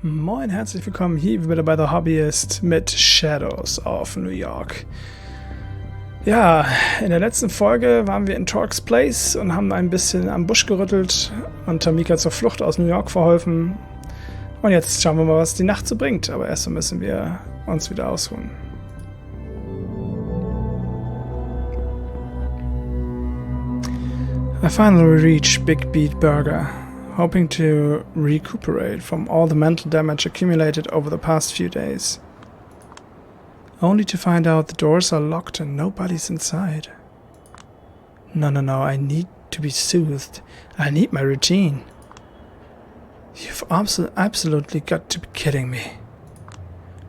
Moin, herzlich willkommen hier wieder bei The Hobbyist mit Shadows of New York. Ja, in der letzten Folge waren wir in Torque's Place und haben ein bisschen am Busch gerüttelt und Tamika zur Flucht aus New York verholfen. Und jetzt schauen wir mal, was die Nacht so bringt. Aber erst müssen wir uns wieder ausruhen. I finally reached Big Beat Burger, hoping to recuperate from all the mental damage accumulated over the past few days. Only to find out the doors are locked and nobody's inside. No, I need to be soothed. I need my routine. You've absolutely got to be kidding me.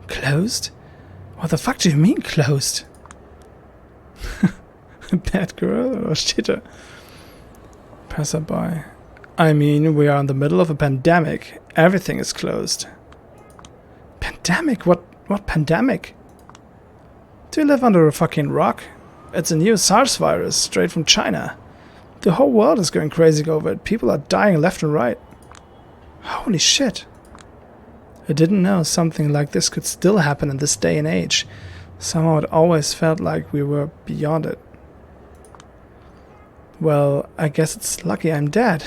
Closed? What the fuck do you mean closed? Bad girl? Oder was steht da? Passerby. I mean, we are in the middle of a pandemic. Everything is closed. Pandemic? What pandemic? Do you live under a fucking rock? It's a new SARS virus straight from China. The whole world is going crazy over it. People are dying left and right. Holy shit. I didn't know something like this could still happen in this day and age. Somehow it always felt like we were beyond it. Well, I guess it's lucky I'm dead.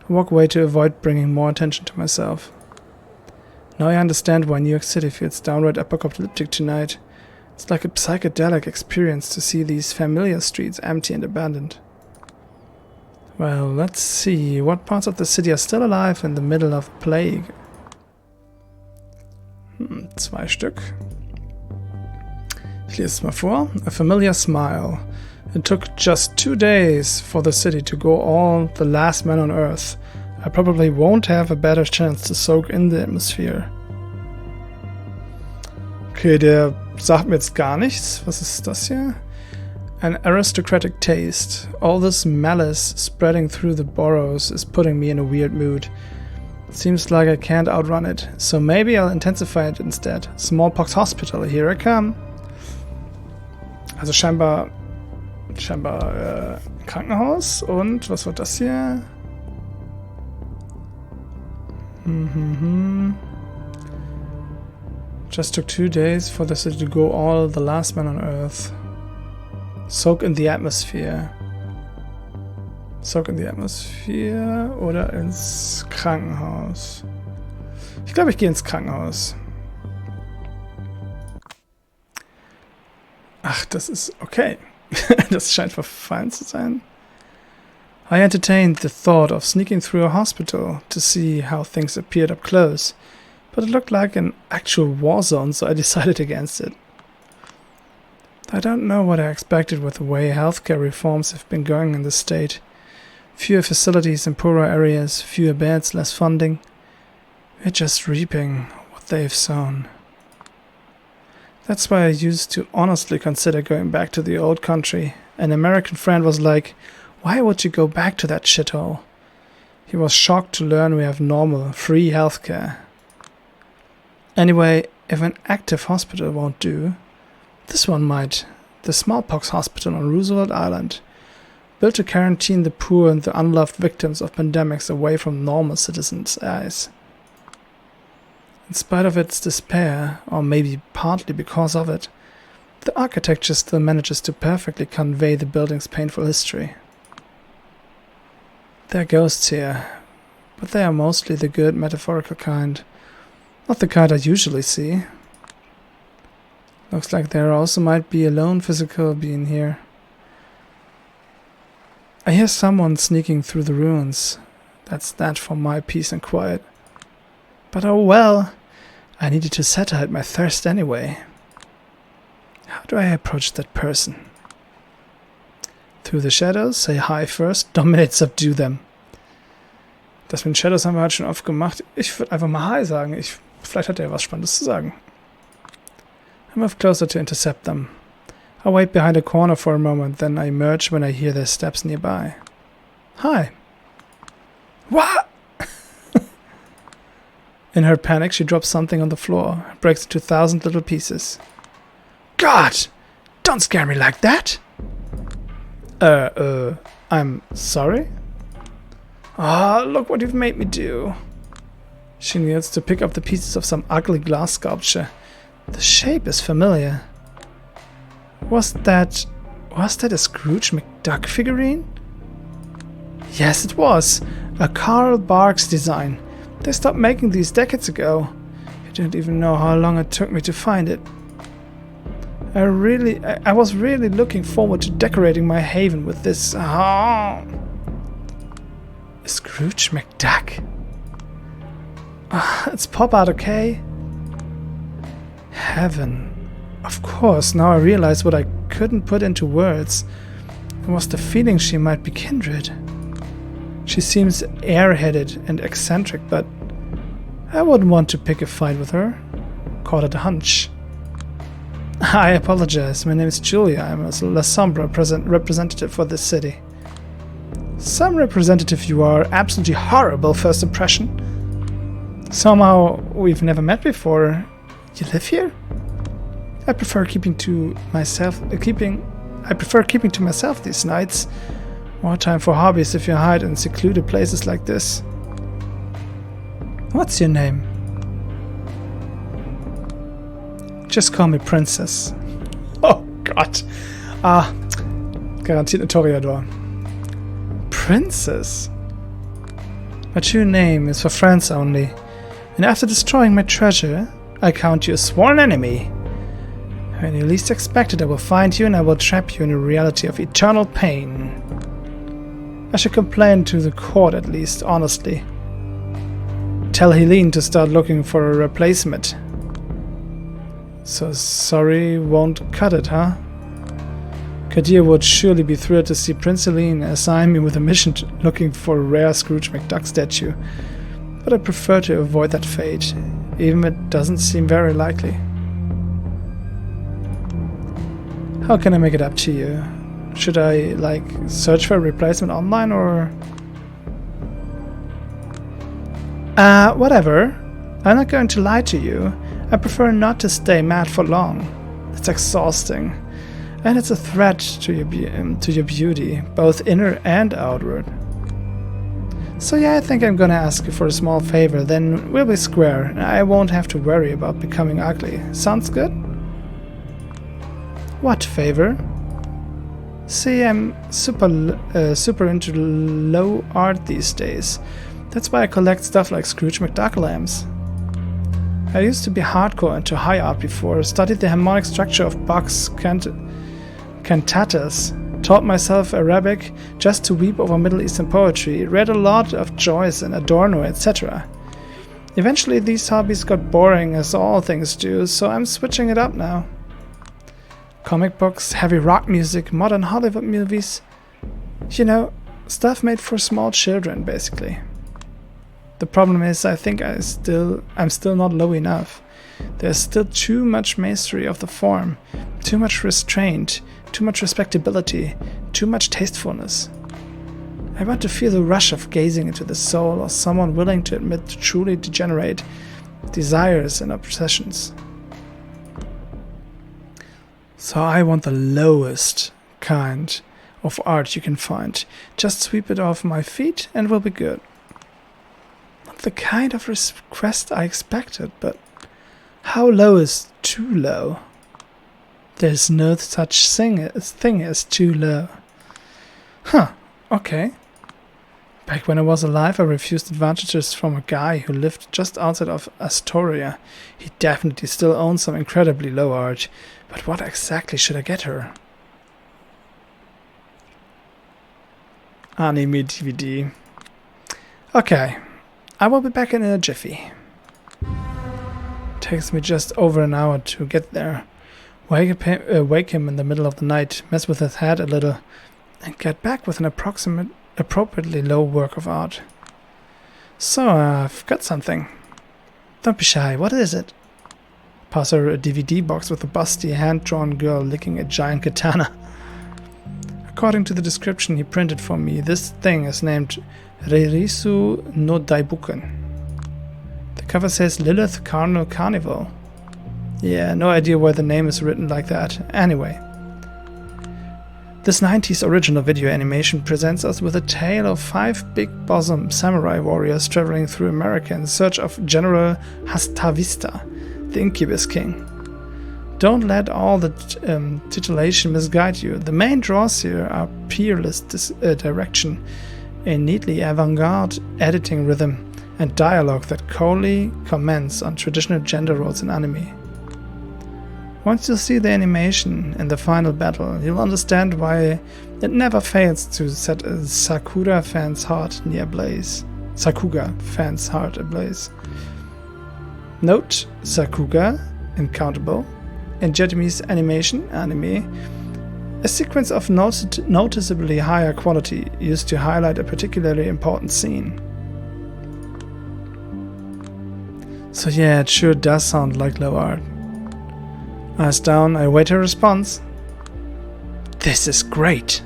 I walk away to avoid bringing more attention to myself. Now I understand why New York City feels downright apocalyptic tonight. It's like a psychedelic experience to see these familiar streets empty and abandoned. Well, let's see. What parts of the city are still alive in the middle of the plague? 2 Stück. Ich lese es mal vor. A familiar smile. It took just 2 days for the city to go all the last man on Earth. I probably won't have a better chance to soak in the atmosphere. Okay, der sagt mir jetzt gar nichts. Was ist das hier? An aristocratic taste. All this malice spreading through the boroughs is putting me in a weird mood. Seems like I can't outrun it, so maybe I'll intensify it instead. Smallpox Hospital, here I come. Also scheinbar Krankenhaus und was war das hier? Just took 2 days for the city to go all the last man on Earth. Soak in the atmosphere. Soak in the atmosphere oder ins Krankenhaus. Ich glaube, ich gehe ins Krankenhaus. Ach, das ist okay. Das scheint verfallen zu sein. I entertained the thought of sneaking through a hospital to see how things appeared up close, but it looked like an actual war zone, so I decided against it. I don't know what I expected with the way healthcare reforms have been going in the state. Fewer facilities in poorer areas, fewer beds, less funding. We're just reaping what they've sown. That's why I used to honestly consider going back to the old country. An American friend was like, "Why would you go back to that shithole?" He was shocked to learn we have normal, free healthcare. Anyway, if an active hospital won't do, this one might. The Smallpox Hospital on Roosevelt Island, built to quarantine the poor and the unloved victims of pandemics away from normal citizens' eyes. In spite of its despair, or maybe partly because of it, the architecture still manages to perfectly convey the building's painful history. There are ghosts here, but they are mostly the good metaphorical kind, not the kind I usually see. Looks like there also might be a lone physical being here. I hear someone sneaking through the ruins. That's that for my peace and quiet. But oh well, I needed to satiate my thirst anyway. How do I approach that person? Through the shadows, say hi first, dominate, subdue them. Das mit den Shadows haben wir halt schon oft gemacht. Ich würde einfach mal hi sagen. Vielleicht hat er was Spannendes zu sagen. I move closer to intercept them. I wait behind a corner for a moment, then I emerge when I hear their steps nearby. Hi. What? In her panic, she drops something on the floor, breaks into 1,000 little pieces. God! Don't scare me like that! I'm sorry? Ah, look what you've made me do. She kneels to pick up the pieces of some ugly glass sculpture. The shape is familiar. Was that a Scrooge McDuck figurine? Yes, it was. A Carl Barks design. They stopped making these decades ago. You don't even know how long it took me to find it. I was really looking forward to decorating my haven with this. A Scrooge McDuck? It's pop art, okay? Heaven. Of course, now I realize what I couldn't put into words. It was the feeling she might be kindred. She seems airheaded and eccentric, but I wouldn't want to pick a fight with her. Call it a hunch. I apologize. My name is Julia. I'm a La Sombra representative for this city. Some representative you are. Absolutely horrible first impression. Somehow we've never met before. You live here? I prefer keeping to myself these nights. More time for hobbies if you hide in secluded places like this. What's your name? Just call me Princess. Oh Gott. Garantiert ein Toreador. Princess? My true name is for friends only. And after destroying my treasure, I count you a sworn enemy. When you least expect it, I will find you and I will trap you in a reality of eternal pain. I should complain to the court at least, honestly. Tell Helene to start looking for a replacement. So sorry won't cut it, huh? Kadir would surely be thrilled to see Prince Helene assign me with a mission looking for a rare Scrooge McDuck statue. But I prefer to avoid that fate, even if it doesn't seem very likely. How can I make it up to you? Should I, search for a replacement online or... whatever. I'm not going to lie to you. I prefer not to stay mad for long. It's exhausting. And it's a threat to your beauty, both inner and outward. So yeah, I think I'm gonna ask you for a small favor, then we'll be square. I won't have to worry about becoming ugly. Sounds good? What favor? See, I'm super into low art these days. That's why I collect stuff like Scrooge McDuck lamps. I used to be hardcore into high art before, studied the harmonic structure of Bach's cantatas, taught myself Arabic just to weep over Middle Eastern poetry, read a lot of Joyce and Adorno, etc. Eventually these hobbies got boring, as all things do, so I'm switching it up now. Comic books, heavy rock music, modern Hollywood movies. You know, stuff made for small children, basically. The problem is, I think I'm still not low enough. There's still too much mastery of the form, too much restraint, too much respectability, too much tastefulness. I want to feel the rush of gazing into the soul of someone willing to admit to truly degenerate desires and obsessions. So I want the lowest kind of art you can find. Just sweep it off my feet and we'll be good. Not the kind of request I expected, but how low is too low? There's no such thing as too low. Huh, okay. Back when I was alive, I refused advantages from a guy who lived just outside of Astoria. He definitely still owns some incredibly low art. But what exactly should I get her? Anime DVD. Okay, I will be back in a jiffy. Takes me just over an hour to get there. Wake him in the middle of the night, mess with his head a little, and get back with an appropriately low work of art. So, I've got something. Don't be shy, what is it? Pass her a DVD box with a busty, hand-drawn girl licking a giant katana. According to the description he printed for me, this thing is named Reirisu no Daibuken. The cover says Lilith Carnal Carnival. Yeah, no idea why the name is written like that. Anyway. This 90s original video animation presents us with a tale of 5 big-bosom samurai warriors traveling through America in search of General Hastavista, the Incubus King. Don't let all the titillation misguide you. The main draws here are peerless direction, a neatly avant-garde editing rhythm, and dialogue that coldly comments on traditional gender roles in anime. Once you see the animation in the final battle, you'll understand why it never fails to set a Sakuga fan's heart ablaze. Note Sakuga, incountable. In Japanese anime, a sequence of noticeably higher quality used to highlight a particularly important scene. So yeah, it sure does sound like low art. Eyes down, I await her response. This is great.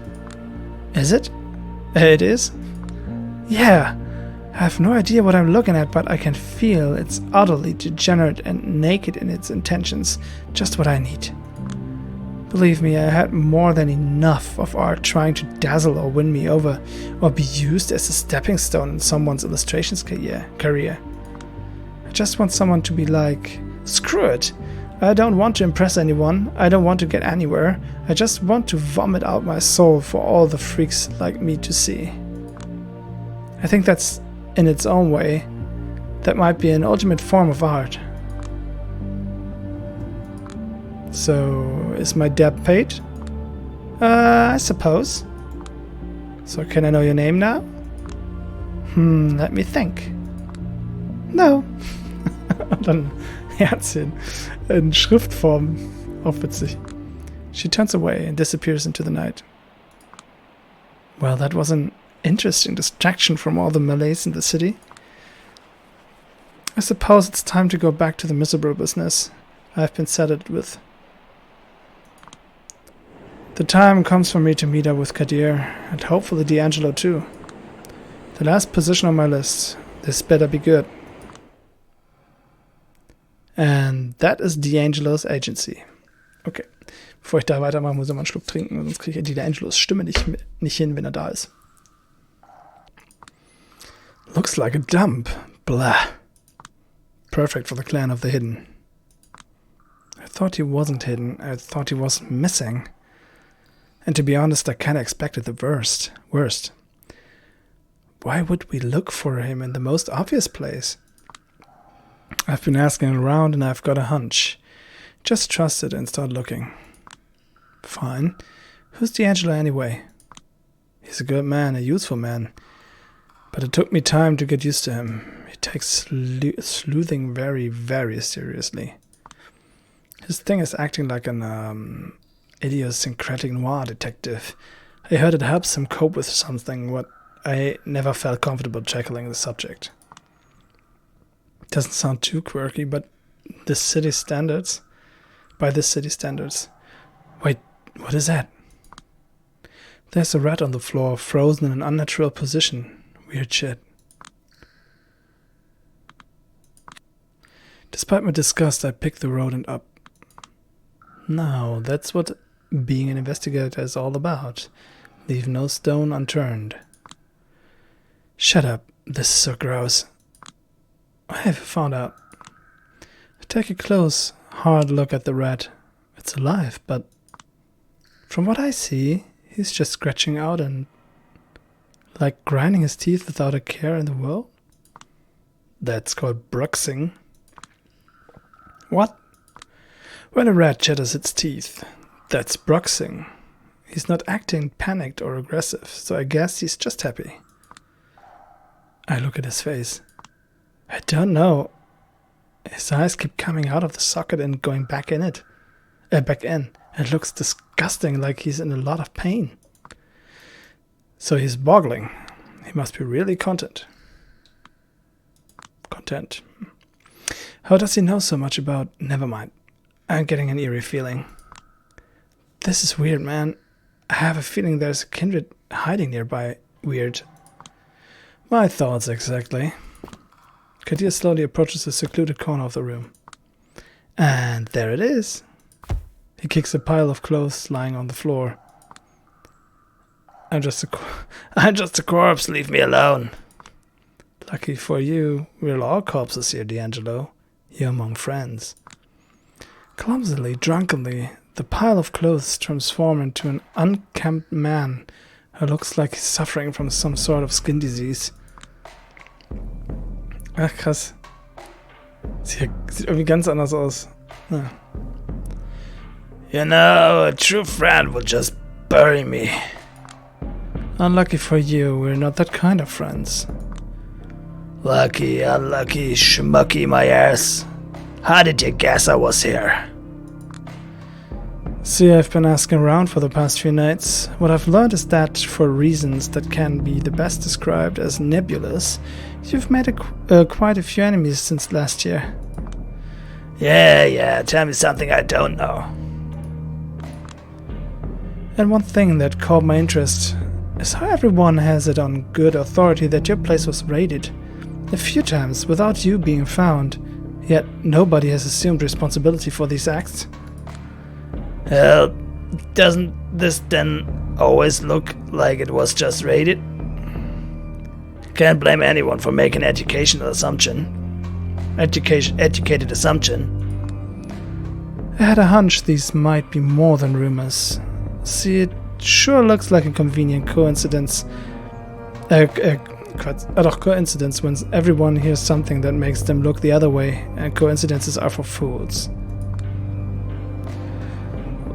Is it? It is? Yeah. I have no idea what I'm looking at, but I can feel it's utterly degenerate and naked in its intentions. Just what I need. Believe me, I had more than enough of art trying to dazzle or win me over, or be used as a stepping stone in someone's illustrations career. I just want someone to be like, screw it. I don't want to impress anyone, I don't want to get anywhere, I just want to vomit out my soul for all the freaks like me to see. I think that's, in its own way, that might be an ultimate form of art. So, is my debt paid? I suppose. So can I know your name now? Let me think. No. Dann Herzchen in Schriftform. Auch witzig. She turns away and disappears into the night. Well, that was an interesting distraction from all the malaise in the city. I suppose it's time to go back to the miserable business I've been saddled with. The time comes for me to meet up with Kadir, and hopefully D'Angelo too. The last position on my list. This better be good. And that is D'Angelo's Agency. Okay, bevor ich da weitermache, muss ich mal einen Schluck trinken, sonst kriege ich D'Angelos Stimme nicht hin, wenn er da ist. Looks like a dump. Blah. Perfect for the clan of the hidden. I thought he wasn't hidden. I thought he was missing. And to be honest, I kinda expected the worst. Why would we look for him in the most obvious place? I've been asking around and I've got a hunch. Just trust it and start looking. Fine. Who's D'Angelo anyway? He's a good man, a useful man. But it took me time to get used to him. He takes sleuthing very, very seriously. His thing is acting like an idiosyncratic noir detective. I heard it helps him cope with something what I never felt comfortable tackling the subject. Doesn't sound too quirky, but by the city standards. Wait, what is that? There's a rat on the floor, frozen in an unnatural position. Weird shit. Despite my disgust, I picked the rodent up. Now, that's what being an investigator is all about. Leave no stone unturned. Shut up, this is so gross. I have found out. I take a close, hard look at the rat. It's alive, but from what I see, he's just scratching out and like grinding his teeth without a care in the world. That's called bruxing. What? When a rat chatters its teeth, that's bruxing. He's not acting panicked or aggressive, so I guess he's just happy. I look at his face. I don't know. His eyes keep coming out of the socket and going back in. It looks disgusting, like he's in a lot of pain. So he's boggling. He must be really content. How does he know so much about... Never mind. I'm getting an eerie feeling. This is weird, man. I have a feeling there's a kindred hiding nearby. Weird. My thoughts exactly. Kadir slowly approaches the secluded corner of the room. And there it is. He kicks a pile of clothes lying on the floor. I'm just a corpse, leave me alone. Lucky for you, we're all corpses here, D'Angelo. You're among friends. Clumsily, drunkenly, the pile of clothes transforms into an unkempt man who looks like he's suffering from some sort of skin disease. Ach, krass. Sieht irgendwie ganz anders aus. Ja. You know, a true friend will just bury me. Unlucky for you, we're not that kind of friends. Lucky, unlucky, schmucky my ass. How did you guess I was here? See, I've been asking around for the past few nights. What I've learned is that, for reasons that can be the best described as nebulous, you've made quite a few enemies since last year. Yeah, tell me something I don't know. And one thing that caught my interest is how everyone has it on good authority that your place was raided a few times without you being found, yet nobody has assumed responsibility for these acts. Well, doesn't this then always look like it was just raided? Can't blame anyone for making educated assumption. I had a hunch these might be more than rumors. See, it sure looks like a convenient coincidence. Coincidence when everyone hears something that makes them look the other way, and coincidences are for fools.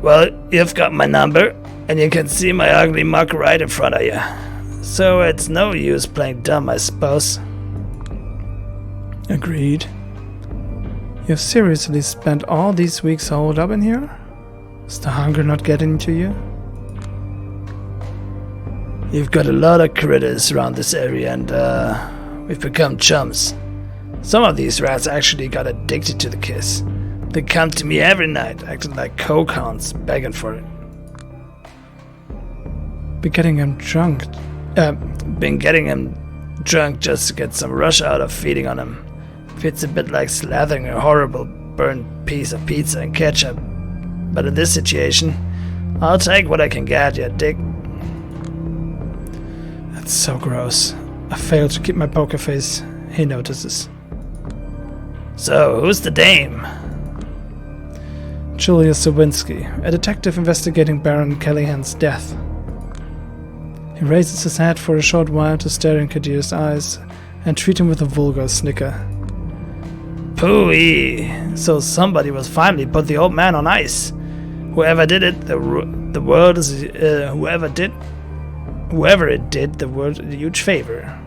Well, you've got my number, and you can see my ugly mug right in front of you. So it's no use playing dumb, I suppose. Agreed. You've seriously spent all these weeks holed up in here? Is the hunger not getting to you? You've got a lot of critters around this area, and we've become chums. Some of these rats actually got addicted to the kiss. They come to me every night, acting like coke hounds, begging for it. Been getting him drunk just to get some rush out of feeding on him. It's a bit like slathering a horrible burnt piece of pizza and ketchup. But in this situation, I'll take what I can get, you dick. That's so gross. I failed to keep my poker face. He notices. So, who's the dame? Julius Sawinski, a detective investigating Baron Callahan's death. He raises his head for a short while to stare in Kadir's eyes and treat him with a vulgar snicker. Pooey! So somebody was finally put the old man on ice. Whoever did it, whoever it did, the world a huge favor.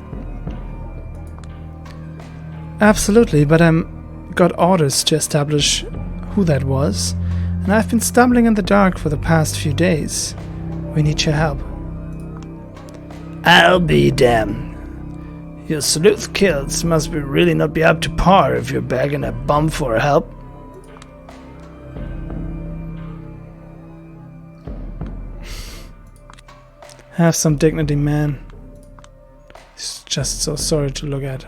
Absolutely, but got orders to establish who that was, and I've been stumbling in the dark for the past few days. We need your help. I'll be damned. Your sleuth kills must really not be up to par if you're begging a bum for help. Have some dignity, man. It's just so sorry to look at.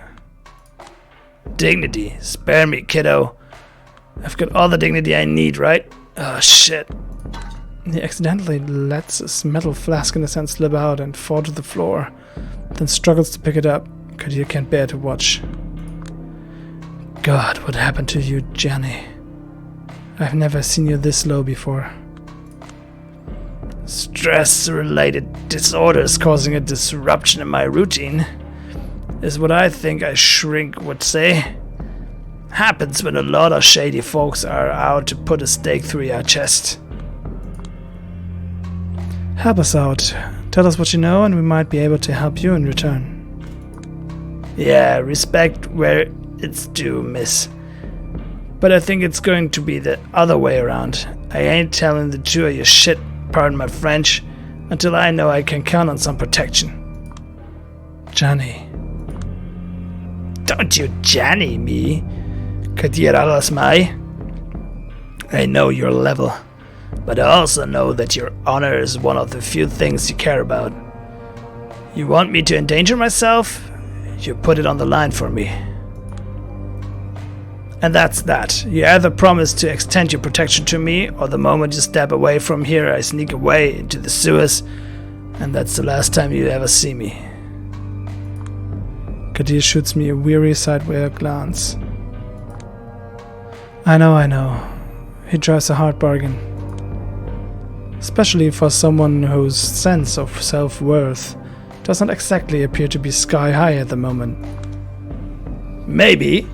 Dignity? Spare me, kiddo. I've got all the dignity I need, right? Oh, shit. He accidentally lets his metal flask in his hand slip out and fall to the floor, then struggles to pick it up. Kadir can't bear to watch. God, what happened to you, Gianni? I've never seen you this low before. Stress-related disorders causing a disruption in my routine is what I think a shrink would say. Happens when a lot of shady folks are out to put a stake through your chest. Help us out. Tell us what you know and we might be able to help you in return. Yeah, respect where it's due, miss. But I think it's going to be the other way around. I ain't telling the two of you shit, pardon my French, until I know I can count on some protection. Gianni. Don't you Gianni me. Kadir alasmai. I know your level, but I also know that your honor is one of the few things you care about. You want me to endanger myself? You put it on the line for me. And that's that. You either promise to extend your protection to me, or the moment you step away from here, I sneak away into the sewers And that's the last time you ever see me. Kadir shoots me a weary sideways glance. I know. He drives a hard bargain. Especially for someone whose sense of self-worth does not exactly appear to be sky high at the moment. Maybe,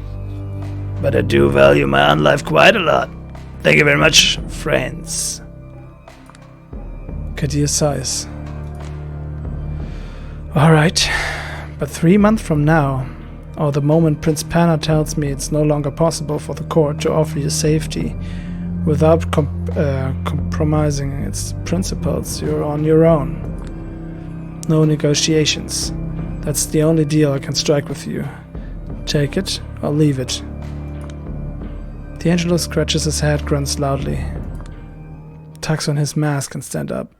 but I do value my own life quite a lot. Thank you very much, friends. Kadir sighs. Alright, but 3 months from now, or the moment Prince Panna tells me it's no longer possible for the court to offer you safety without compromising its principles, you're on your own. No negotiations. That's the only deal I can strike with you. Take it or leave it. D'Angelo scratches his head, grunts loudly, tucks on his mask and stands up.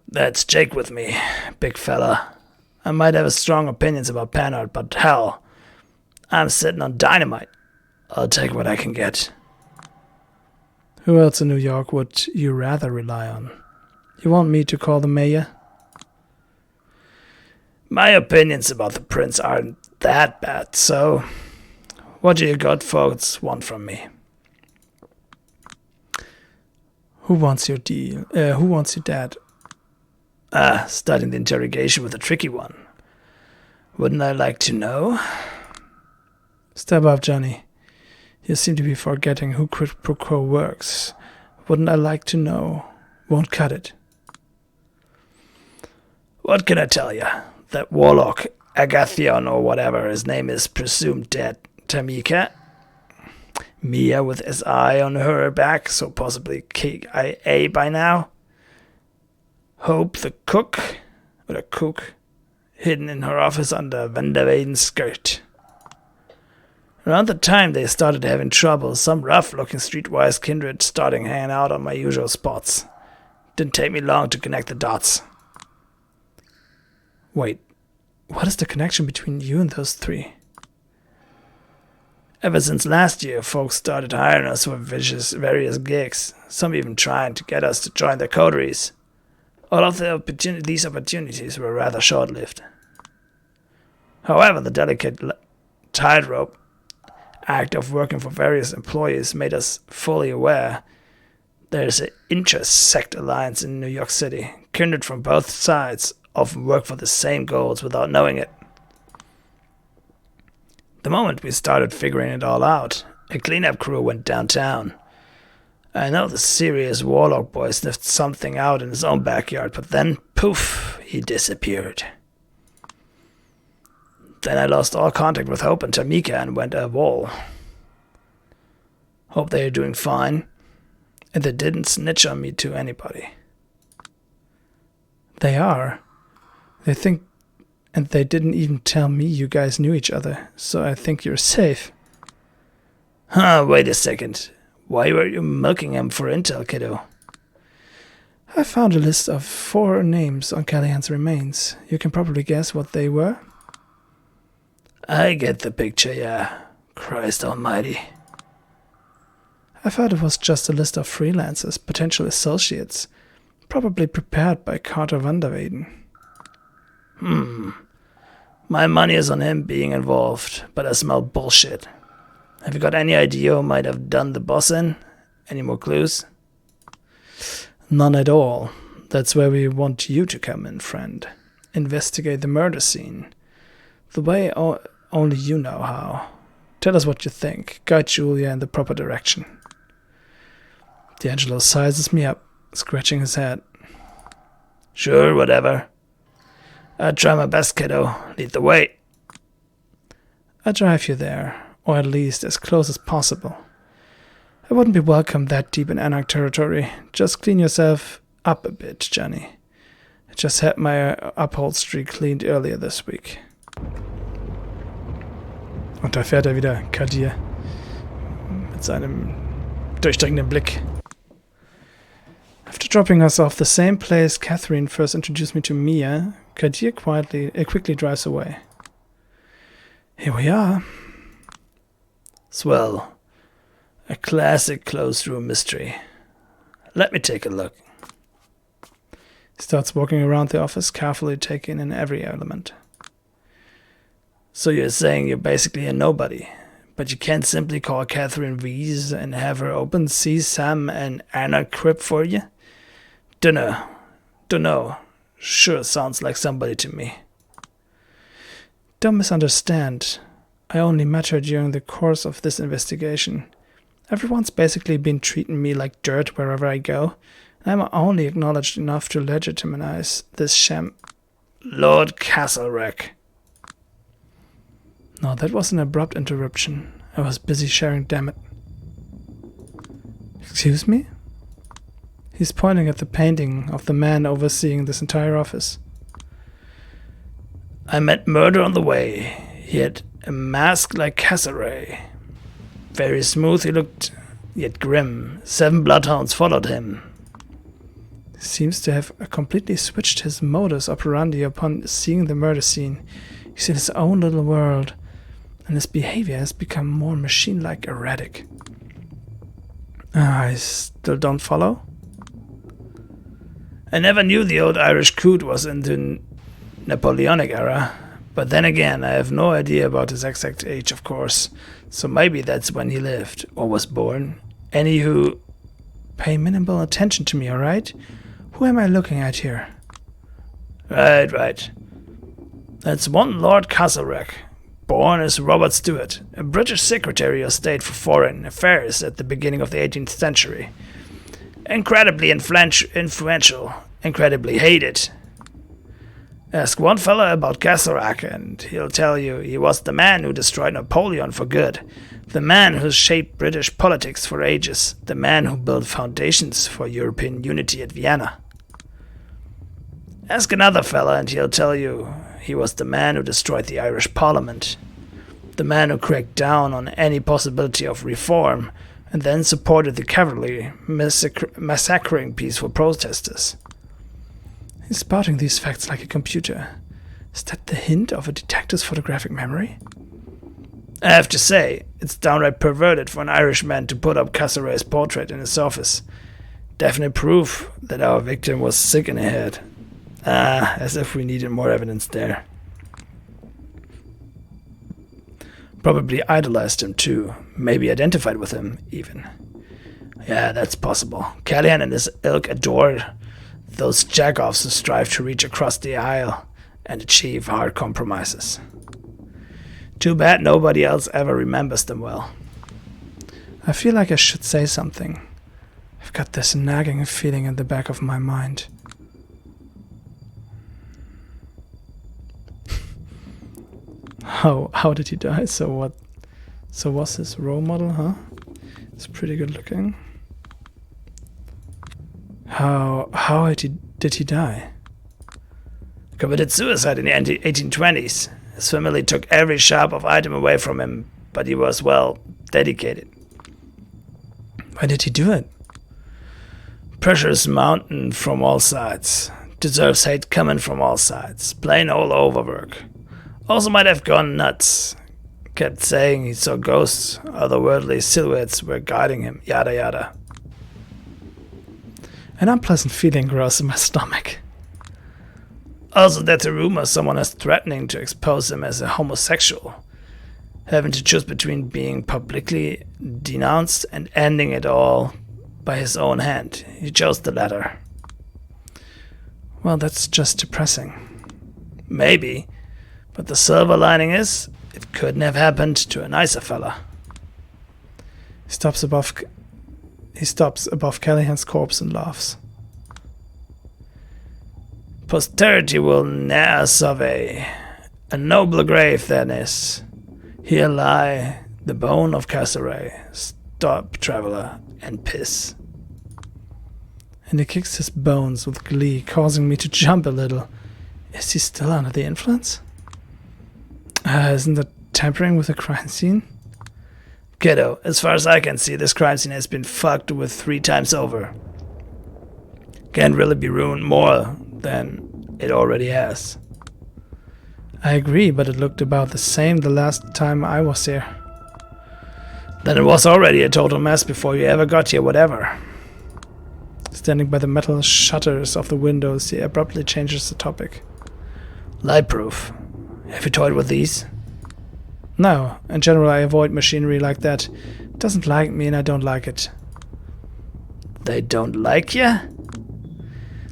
That's Jake with me, big fella. I might have strong opinions about Panhard, but hell, I'm sitting on dynamite. I'll take what I can get. Who else in New York would you rather rely on? You want me to call the mayor? My opinions about the prince aren't that bad, so what do you got folks want from me? Who wants your deal? Who wants your dad? Starting the interrogation with a tricky one. Wouldn't I like to know? Step up, Gianni. You seem to be forgetting who quid pro quo works. Wouldn't I like to know? Won't cut it. What can I tell you? That warlock, Agathion or whatever his name is, presumed dead. Tamika? Mia with his eye on her back, so possibly KIA by now. Hope the cook, hidden in her office under Vanderweyden's skirt. Around the time they started having trouble, some rough-looking streetwise kindred starting hanging out on my usual spots. Didn't take me long to connect the dots. Wait, what is the connection between you and those three? Ever since last year, folks started hiring us for various gigs, some even trying to get us to join their coteries. All of these opportunities were rather short-lived. However, the delicate tightrope act of working for various employees made us fully aware there's an inter-sect alliance in New York City. Kindred from both sides often work for the same goals without knowing it. The moment we started figuring it all out, a cleanup crew went downtown. I know the serious warlock boy sniffed something out in his own backyard, but then, poof, he disappeared. Then I lost all contact with Hope and Tamika and went AWOL. Hope they are doing fine, and they didn't snitch on me to anybody. They are. They think, and they didn't even tell me you guys knew each other, so I think you're safe. Wait a second. Why were you milking him for intel, kiddo? I found a list of 4 names on Callahan's remains. You can probably guess what they were. I get the picture, yeah. Christ almighty. I thought it was just a list of freelancers, potential associates, probably prepared by Carter Vanderweyden. My money is on him being involved, but I smell bullshit. Have you got any idea who might have done the boss in? Any more clues? None at all. That's where we want you to come in, friend. Investigate the murder scene. The way only you know how. Tell us what you think. Guide Julia in the proper direction. D'Angelo sizes me up, scratching his head. Sure, whatever. I'll try my best, kiddo. Lead the way. I'll drive you there, or at least as close as possible. I wouldn't be welcome that deep in Anarch territory. Just clean yourself up a bit, Gianni. I just had my upholstery cleaned earlier this week. Und da fährt wieder, Kadir. Mit seinem durchdringenden Blick. After dropping us off the same place Catherine first introduced me to Mia, Kadir quickly drives away. Here we are. Swell. A classic closed room mystery. Let me take a look. He starts walking around the office, carefully taking in every element. So you're saying you're basically a nobody, but you can't simply call Catherine Wiese and have her open see Sam and Anna crib for you? Dunno. Sure sounds like somebody to me. Don't misunderstand. I only met her during the course of this investigation. Everyone's basically been treating me like dirt wherever I go, and I'm only acknowledged enough to legitimize this sham. Lord Castlereagh. No, that was an abrupt interruption. I was busy sharing, damn it. Excuse me? He's pointing at the painting of the man overseeing this entire office. I met Murder on the way. He had a mask like Castlereagh. Very smooth he looked, yet grim. 7 bloodhounds followed him. Seems to have completely switched his modus operandi upon seeing the murder scene. He's in his own little world, and his behavior has become more machine-like erratic. I still don't follow? I never knew the old Irish coot was in the Napoleonic era, but then again, I have no idea about his exact age, of course, so maybe that's when he lived, or was born. Anywho, pay minimal attention to me, alright? Who am I looking at here? Right. That's one Lord Castlereagh, born as Robert Stewart, a British Secretary of State for Foreign Affairs at the beginning of the 18th century. Incredibly influential, incredibly hated. Ask one fella about Castlereagh and he'll tell you he was the man who destroyed Napoleon for good, the man who shaped British politics for ages, the man who built foundations for European unity at Vienna. Ask another fella and he'll tell you he was the man who destroyed the Irish Parliament, the man who cracked down on any possibility of reform and then supported the cavalry massacring peaceful protesters. He's spouting these facts like a computer. Is that the hint of a detective's photographic memory? I have to say, it's downright perverted for an Irishman to put up Castlereagh's portrait in his office. Definite proof that our victim was sick in the head. As if we needed more evidence there. Probably idolized him too, maybe identified with him, even. Yeah, that's possible. Callahan and his ilk adored those jack-offs who strive to reach across the aisle and achieve hard compromises. Too bad nobody else ever remembers them well. I feel like I should say something. I've got this nagging feeling in the back of my mind. How did he die? So what? So was his role model, huh? It's pretty good looking. How did he die? Committed suicide in the 1820s. His family took every sharp item away from him, but he was, well, dedicated. Why did he do it? Pressure's mounting from all sides. Deserves hate coming from all sides. Plain old overwork. Also might have gone nuts. Kept saying he saw ghosts, otherworldly silhouettes were guiding him, yada yada. An unpleasant feeling grows in my stomach. Also there's a rumor someone is threatening to expose him as a homosexual, having to choose between being publicly denounced and ending it all by his own hand. He chose the latter. Well, that's just depressing. Maybe, but the silver lining is, it couldn't have happened to a nicer fella. He stops above Callahan's corpse and laughs. Posterity will ne'er survey. A nobler grave than is. Here lie the bone of Castlereagh. Stop, traveller, and piss. And he kicks his bones with glee, causing me to jump a little. Is he still under the influence? Isn't that tampering with a crime scene? Kiddo, as far as I can see, this crime scene has been fucked with 3 times over. Can't really be ruined more than it already has. I agree, but it looked about the same the last time I was here. Then it was already a total mess before you ever got here, whatever. Standing by the metal shutters of the windows, he abruptly changes the topic. Lightproof. Have you toyed with these? No, in general I avoid machinery like that. It doesn't like me and I don't like it. They don't like ya?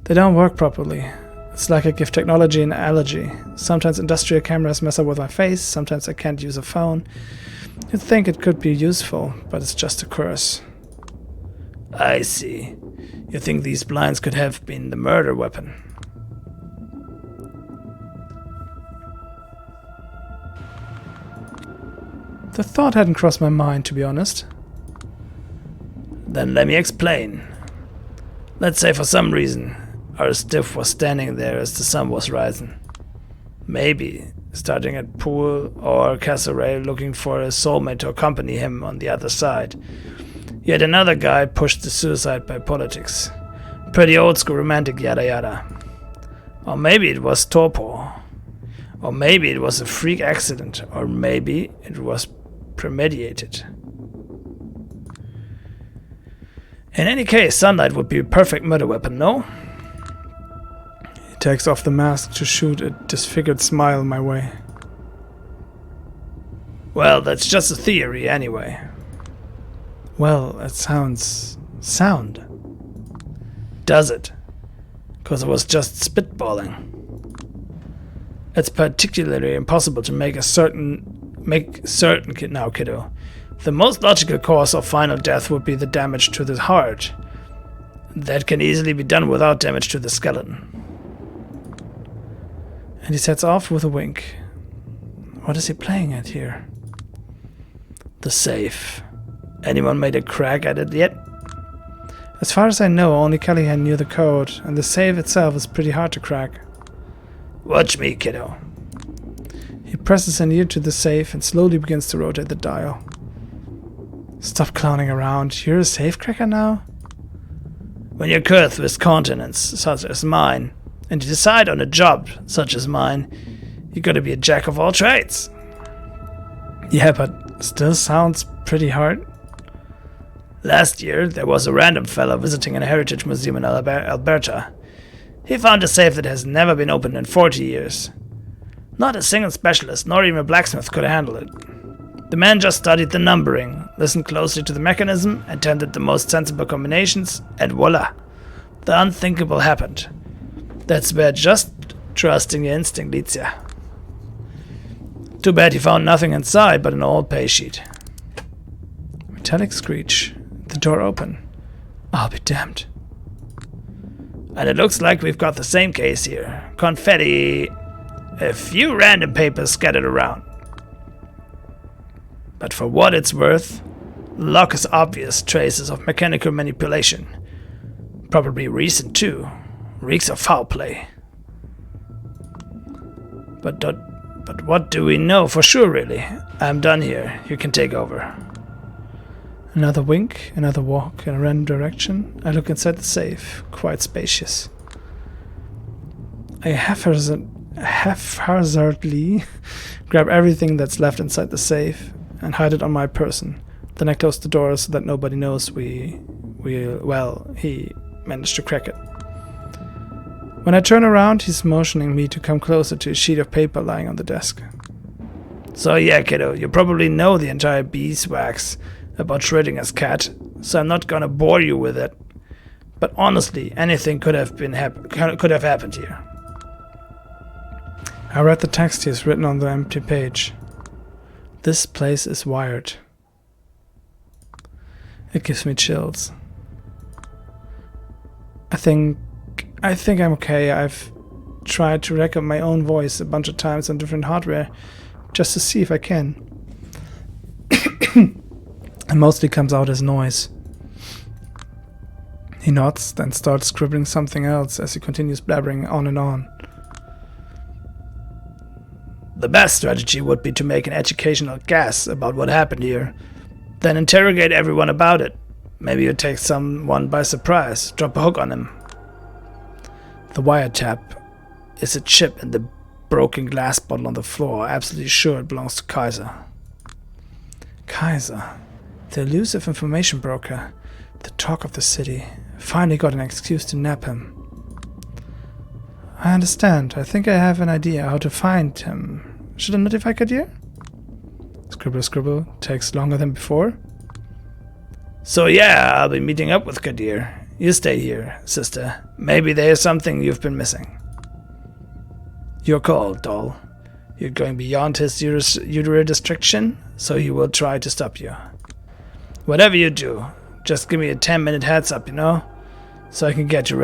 They don't work properly. It's like I give technology an allergy. Sometimes industrial cameras mess up with my face, sometimes I can't use a phone. You'd think it could be useful, but it's just a curse. I see. You think these blinds could have been the murder weapon? The thought hadn't crossed my mind, to be honest. Then let me explain. Let's say for some reason our stiff was standing there as the sun was rising. Maybe starting at pool or Casseray looking for a soulmate to accompany him on the other side. Yet another guy pushed to suicide by politics. Pretty old school romantic yada yada. Or maybe it was torpor. Or maybe it was a freak accident. Or maybe it was premeditated. In any case, sunlight would be a perfect murder weapon, no? He takes off the mask to shoot a disfigured smile my way. Well, that's just a theory anyway. Well, it sounds sound. Does it? Because it was just spitballing. It's particularly impossible to make certain, now, kiddo. The most logical cause of final death would be the damage to the heart. That can easily be done without damage to the skeleton. And he sets off with a wink. What is he playing at here? The safe. Anyone made a crack at it yet? As far as I know, only Callahan knew the code, and the safe itself is pretty hard to crack. Watch me, kiddo. He presses an ear to the safe and slowly begins to rotate the dial. Stop clowning around. You're a safe cracker now? When you're cursed with continents such as mine, and you decide on a job such as mine, you gotta be a jack of all trades. Yeah, but still sounds pretty hard. Last year, there was a random fellow visiting a heritage museum in Alberta. He found a safe that has never been opened in 40 years. Not a single specialist, nor even a blacksmith, could handle it. The man just studied the numbering, listened closely to the mechanism, attempted the most sensible combinations, and voila! The unthinkable happened. That's where just trusting your instinct leads ya. Too bad he found nothing inside but an old pay sheet. Metallic screech. The door open. I'll be damned. And it looks like we've got the same case here. Confetti. A few random papers scattered around. But for what it's worth, lock is obvious traces of mechanical manipulation. Probably recent too. Reeks of foul play. But what do we know for sure, really? I'm done here. You can take over. Another wink, another walk in a random direction. I look inside the safe, quite spacious. I haphazardly grab everything that's left inside the safe and hide it on my person. Then I close the door so that nobody knows he managed to crack it. When I turn around, he's motioning me to come closer to a sheet of paper lying on the desk. So yeah, kiddo, you probably know the entire beeswax about Schrödinger's cat, so I'm not gonna bore you with it. But honestly, anything could have happened here. I read the text he's written on the empty page. This place is wired. It gives me chills. I think I'm okay. I've tried to record my own voice a bunch of times on different hardware just to see if I can. It mostly comes out as noise. He nods, then starts scribbling something else as he continues blabbering on and on. The best strategy would be to make an educational guess about what happened here, then interrogate everyone about it. Maybe you take someone by surprise, drop a hook on him. The wiretap is a chip in the broken glass bottle on the floor. Absolutely sure it belongs to Kaiser. Kaiser, the elusive information broker. The talk of the city. Finally got an excuse to nab him. I understand. I think I have an idea how to find him. Should I notify Kadir? Scribble, scribble. Takes longer than before. So yeah, I'll be meeting up with Kadir. You stay here, sister. Maybe there's something you've been missing. Your call, doll. You're going beyond his uterine restriction, so he will try to stop you. Whatever you do, just give me a 10-minute heads up, you know? So I can get to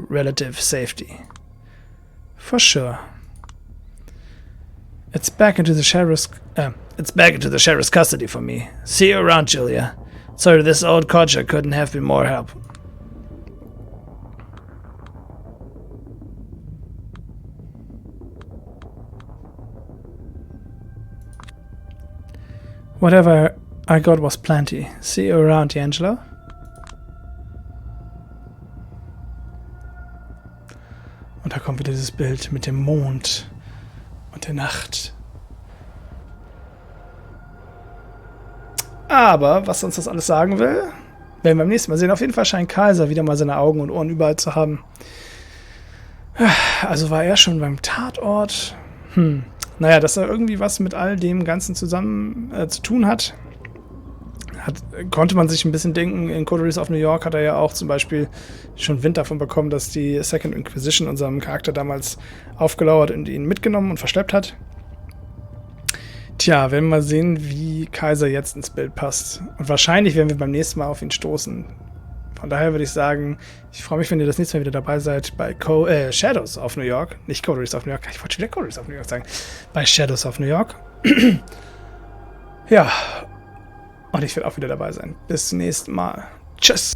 relative safety. For sure. It's back into the sheriff's custody for me. See you around, Julia. Sorry, this old codger couldn't have been more help. Whatever I got was plenty. See you around, D'Angelo. Und da kommt wieder dieses Bild mit dem Mond und der Nacht. Aber, was uns das alles sagen will, werden wir beim nächsten Mal sehen. Auf jeden Fall scheint Kaiser wieder mal seine Augen und Ohren überall zu haben. Also war er schon beim Tatort? Naja, dass er irgendwie was mit all dem Ganzen zusammen zu tun hat, konnte man sich ein bisschen denken. In Coteries of New York hat er ja auch zum Beispiel schon Wind davon bekommen, dass die Second Inquisition unserem Charakter damals aufgelauert und ihn mitgenommen und verschleppt hat. Tja, werden wir mal sehen, wie Kaiser jetzt ins Bild passt. Und wahrscheinlich werden wir beim nächsten Mal auf ihn stoßen. Von daher würde ich sagen, ich freue mich, wenn ihr das nächste Mal wieder dabei seid bei Shadows of New York. Nicht Coteries of New York, ich wollte schon wieder Coteries of New York sagen. Bei Shadows of New York. Ja, und ich werde auch wieder dabei sein. Bis zum nächsten Mal. Tschüss.